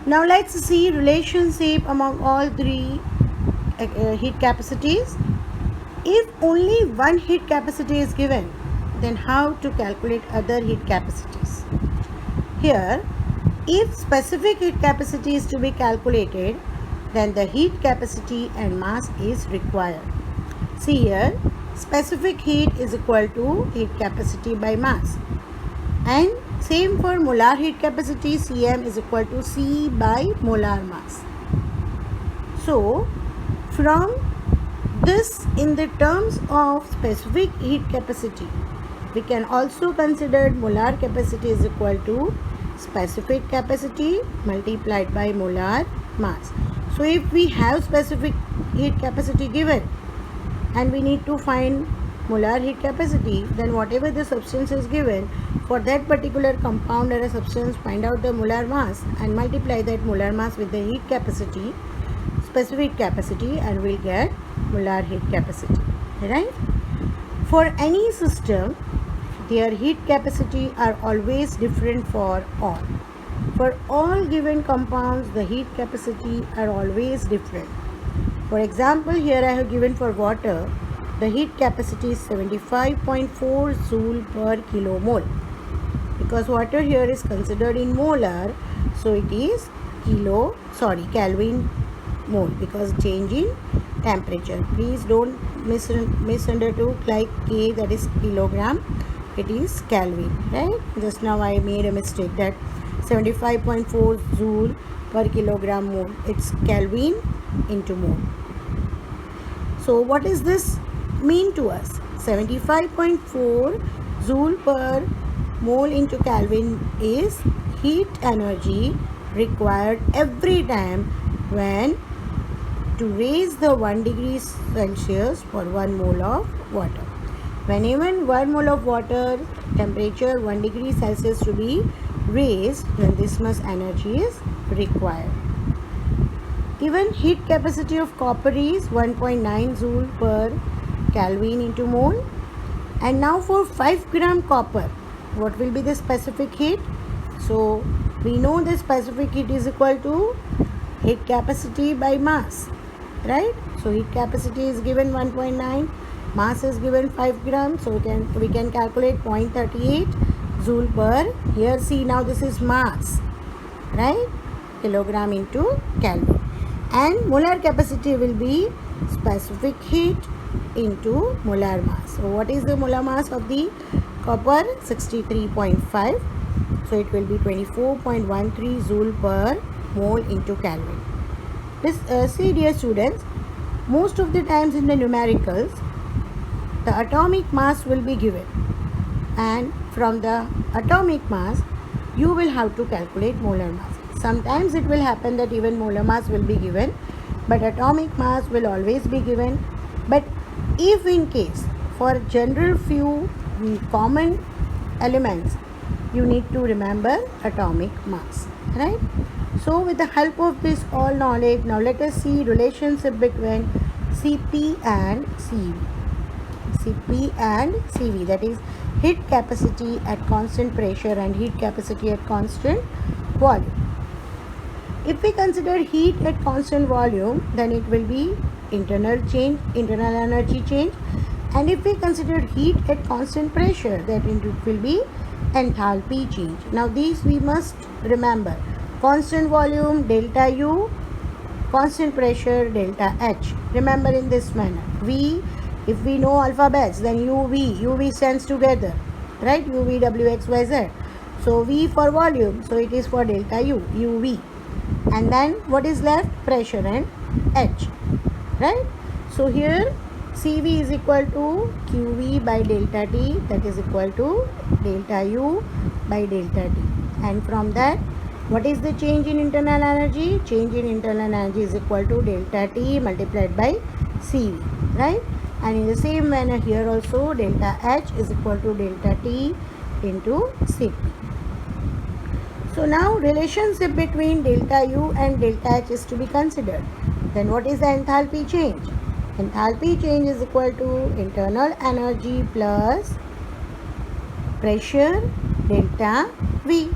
Now let's see relationship among all three heat capacities. If only one heat capacity is given, then how to calculate other heat capacities? Here, if specific heat capacity is to be calculated, then the heat capacity and mass is required. See here, specific heat is equal to heat capacity by mass. And same for molar heat capacity, Cm is equal to C by molar mass. So, from this, in the terms of specific heat capacity, we can also consider molar capacity is equal to specific capacity multiplied by molar mass. So if we have specific heat capacity given and we need to find molar heat capacity, then whatever the substance is given, for that particular compound or a substance, find out the molar mass and multiply that molar mass with the heat capacity, specific capacity, and we'll get molar heat capacity, right? For any system, their heat capacity are always different for all. For all given compounds, the heat capacity are always different. For example, here I have given for water, the heat capacity is 75.4 joule per kilomole. Because water here is considered in molar, so it is Kelvin mole, because change in temperature. Please don't misunderstand like K, that is kilogram. It is Kelvin, right? Just now I made a mistake that 75.4 joule per kilogram mole. It's Kelvin into mole. So what does this mean to us? 75.4 joule per mole into Kelvin is heat energy required every time when to raise the 1 degree Celsius for 1 mole of water. When even 1 mole of water temperature 1 degree Celsius to be raised, then this much energy is required. Even heat capacity of copper is 1.9 joule per Kelvin into mole. And now for 5 gram copper, what will be the specific heat? So we know the specific heat is equal to heat capacity by mass, right? So heat capacity is given 1.9, mass is given 5 grams, so we can calculate 0.38 joule per, here see now this is mass, right? Kilogram into Kelvin. And molar capacity will be specific heat into molar mass. So what is the molar mass of the copper? 63.5. So it will be 24.13 joule per mole into Kelvin. This, see dear students, most of the times in the numericals, the atomic mass will be given. And from the atomic mass, you will have to calculate molar mass. Sometimes it will happen that even molar mass will be given, but atomic mass will always be given. But if in case for general few common elements, you need to remember atomic mass, right? So with the help of this all knowledge, now let us see relationship between Cp and Cv. Cp and Cv, that is heat capacity at constant pressure and heat capacity at constant volume. If we consider heat at constant volume, then it will be internal energy change. And if we consider heat at constant pressure, then it will be enthalpy change. Now these we must remember. Constant volume delta U, constant pressure delta H. Remember in this manner. V, if we know alphabets, then UV stands together, right? UV, W, X, Y, Z. So V for volume, so it is for delta U, UV. And then what is left? Pressure and H, right? So here Cv is equal to Qv by delta T, that is equal to delta U by delta T. And from that, what is the change in internal energy? Change in internal energy is equal to delta T multiplied by Cv, right? And in the same manner here also, delta H is equal to delta T into Cp. So now relationship between delta U and delta H is to be considered. Then what is the enthalpy change? Enthalpy change is equal to internal energy plus pressure delta V.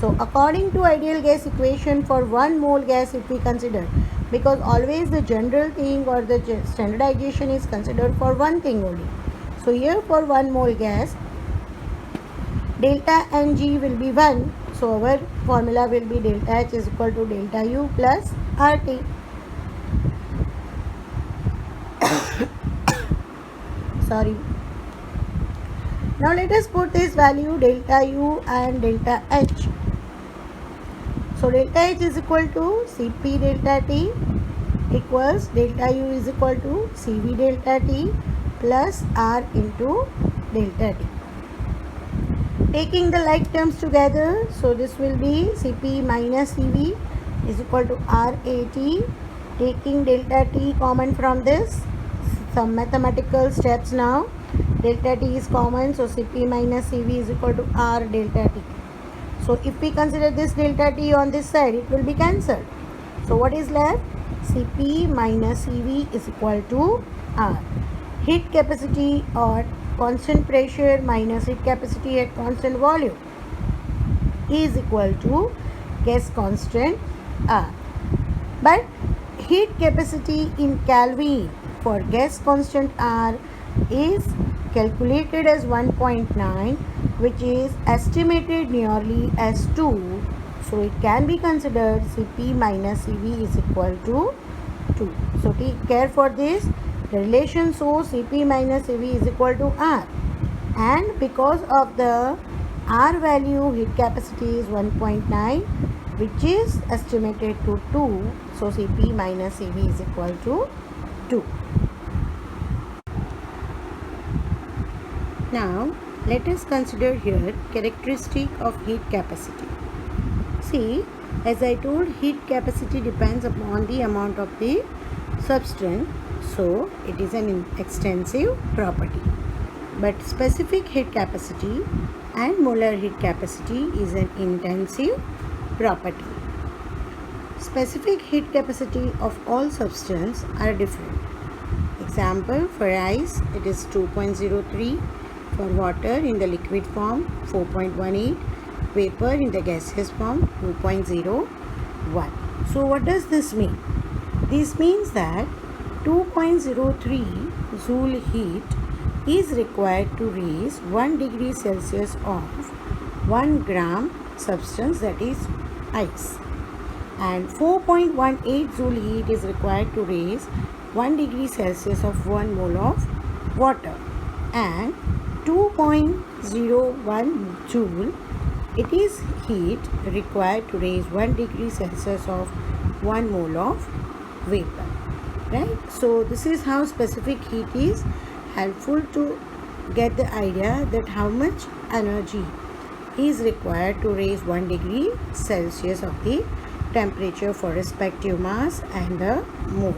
So according to ideal gas equation for 1 mole gas, if we consider, because always the general thing or the standardization is considered for one thing only. So here for 1 mole gas, delta Ng will be 1. So our formula will be delta H is equal to delta U plus RT. Sorry. Now let us put this value delta U and delta H. So delta H is equal to Cp delta T equals delta U is equal to Cv delta T plus R into delta T. Taking the like terms together, so this will be Cp minus Cv is equal to RAT. Taking delta T common from this, some mathematical steps now. Delta T is common, so Cp minus Cv is equal to R delta T. So if we consider this delta T on this side, it will be cancelled. So what is left? Cp minus Cv is equal to R. Heat capacity or constant pressure minus heat capacity at constant volume is equal to gas constant R. But heat capacity in Kelvin for gas constant R is calculated as 1.9, which is estimated nearly as 2. So it can be considered Cp minus Cv is equal to 2. So take care for this. The relation shows Cp minus Cv is equal to R. And because of the R value, heat capacity is 1.9, which is estimated to 2. So Cp minus Cv is equal to 2. Now let us consider here characteristic of heat capacity. See, as I told, heat capacity depends upon the amount of the substance, so it is an extensive property. But specific heat capacity and molar heat capacity is an intensive property. Specific heat capacity of all substances are different. Example, for ice it is 2.03, for water in the liquid form 4.18, vapor in the gaseous form 2.01. So what does this mean? This means that 2.03 joule heat is required to raise 1 degree Celsius of 1 gram substance, that is ice, and 4.18 joule heat is required to raise 1 degree Celsius of 1 mole of water, and 2.01 joule it is heat required to raise 1 degree Celsius of 1 mole of vapor, right? So this is how specific heat is helpful to get the idea that how much energy is required to raise 1 degree Celsius of the temperature for respective mass and the mole.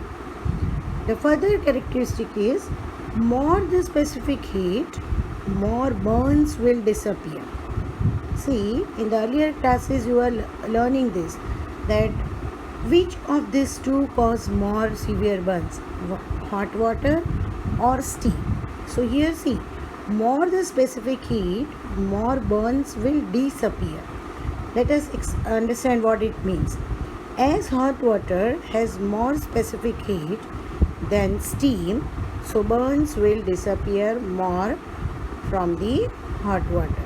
The further characteristic is, more the specific heat, more burns will disappear. See, in the earlier classes you are learning this, that which of these two cause more severe burns, hot water or steam. So here see, more the specific heat, more burns will disappear. Let us understand what it means. As hot water has more specific heat than steam, so burns will disappear more from the hot water,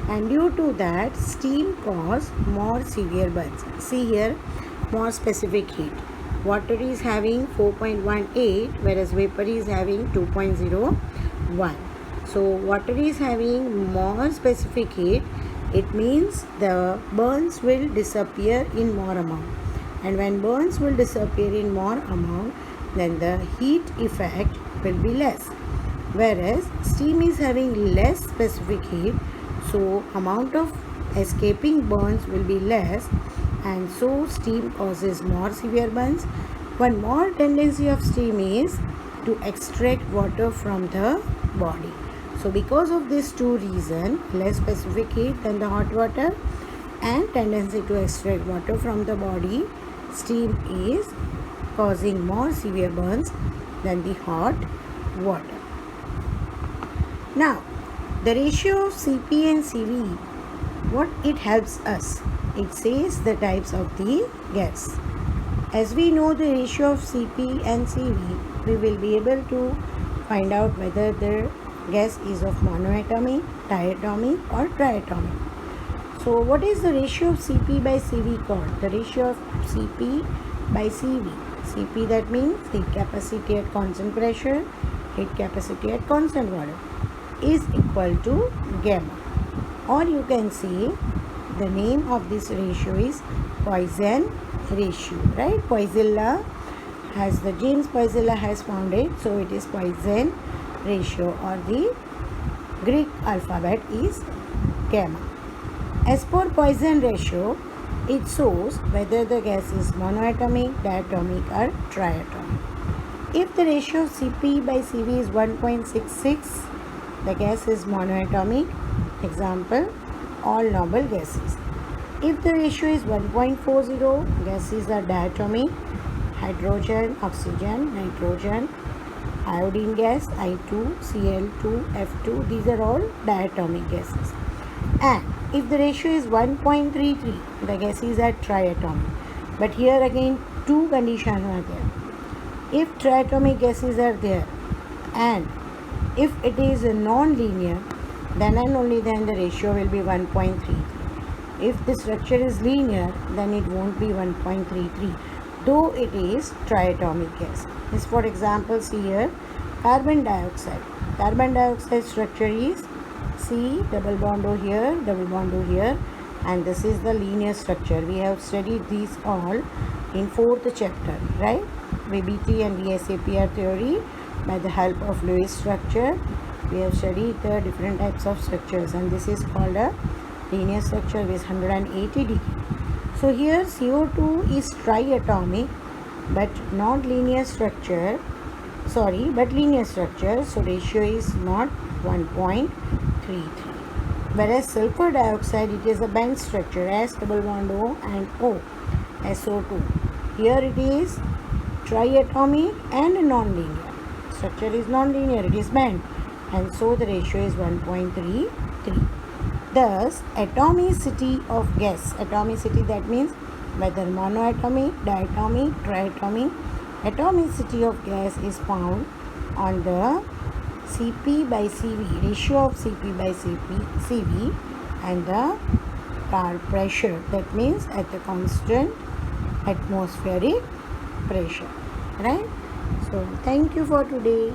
and due to that steam cause more severe burns. See here, more specific heat, water is having 4.18 whereas vapor is having 2.01. So water is having more specific heat, it means the burns will disappear in more amount, and when burns will disappear in more amount, then the heat effect will be less, whereas steam is having less specific heat, so amount of escaping burns will be less, and so steam causes more severe burns. One more tendency of steam is to extract water from the body. So because of these two reasons, less specific heat than the hot water and tendency to extract water from the body, steam is causing more severe burns than the hot water. Now, the ratio of Cp and Cv, what it helps us? it says the types of the gas. As we know the ratio of Cp and Cv, we will be able to find out whether the gas is of monoatomic, diatomic or triatomic. So what is the ratio of Cp by Cv called? The ratio of Cp by Cv. Cp, that means heat capacity at constant pressure, heat capacity at constant volume, is equal to gamma. Or you can say the name of this ratio is Poisson ratio, right? Poisson has the James Poisson has found it, so it is Poisson ratio, or the Greek alphabet is gamma. As per Poisson ratio, it shows whether the gas is monoatomic, diatomic or triatomic. If the ratio of Cp by Cv is 1.66, the gas is monoatomic. Example, all noble gases. If the ratio is 1.40, gases are diatomic. Hydrogen, oxygen, nitrogen, iodine gas, I2, Cl2, F2, these are all diatomic gases. And if the ratio is 1.33, the gases are triatomic. But here again two conditions are there. If triatomic gases are there and if it is non-linear, then and only then the ratio will be 1.33. If the structure is linear, then it won't be 1.33, though it is triatomic gas. This, for example, see here, carbon dioxide. Carbon dioxide structure is C, double bond O here, double bond O here, and this is the linear structure. We have studied these all in 4th chapter, right? VBT and VSAPR theory by the help of Lewis structure. We have studied the different types of structures, and this is called a linear structure with 180 degree. So here CO2 is triatomic but not linear structure, but linear structure, so ratio is not 1.33. Whereas sulfur dioxide, it is a band structure, S double bond O and O, SO2. Here it is triatomic and non-linear. Structure is non-linear, it is band, and so the ratio is 1.33. Thus, atomicity of gas, atomicity, that means whether monoatomic, diatomic, triatomic, atomicity of gas is found on the Cp by Cv, ratio of Cp by Cv, and the pressure, that means at the constant atmospheric pressure, right? So thank you for today.